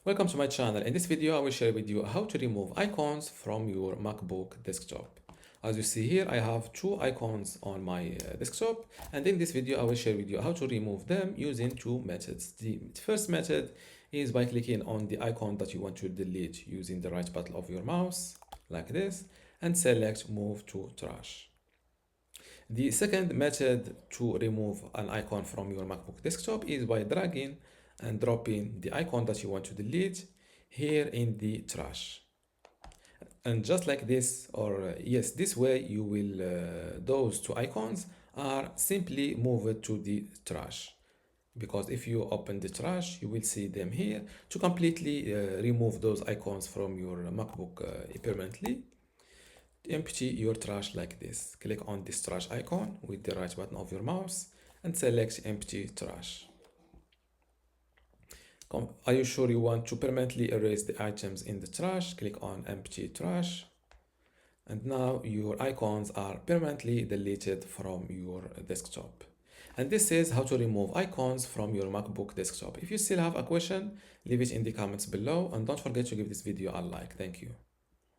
Welcome to my channel. In this video, I will share with you how to remove icons from your MacBook desktop. As you see here, I have two icons on my desktop, and in this video, I will share with you how to remove them using two methods. The first method is by clicking on the icon that you want to delete using the right button of your mouse, like this, and select Move to Trash. The second method to remove an icon from your MacBook desktop is by dragging and dropping the icon that you want to delete here in the trash. And just like this, or yes, this way you will, those two icons are simply moved to the trash. Because if you open the trash, you will see them here. To completely remove those icons from your MacBook permanently, empty your trash like this. Click on this trash icon with the right button of your mouse and select empty trash. Are you sure you want to permanently erase the items in the trash? Click on empty trash. And now your icons are permanently deleted from your desktop. And this is how to remove icons from your MacBook desktop. If you still have a question, leave it in the comments below and don't forget to give this video a like. Thank you.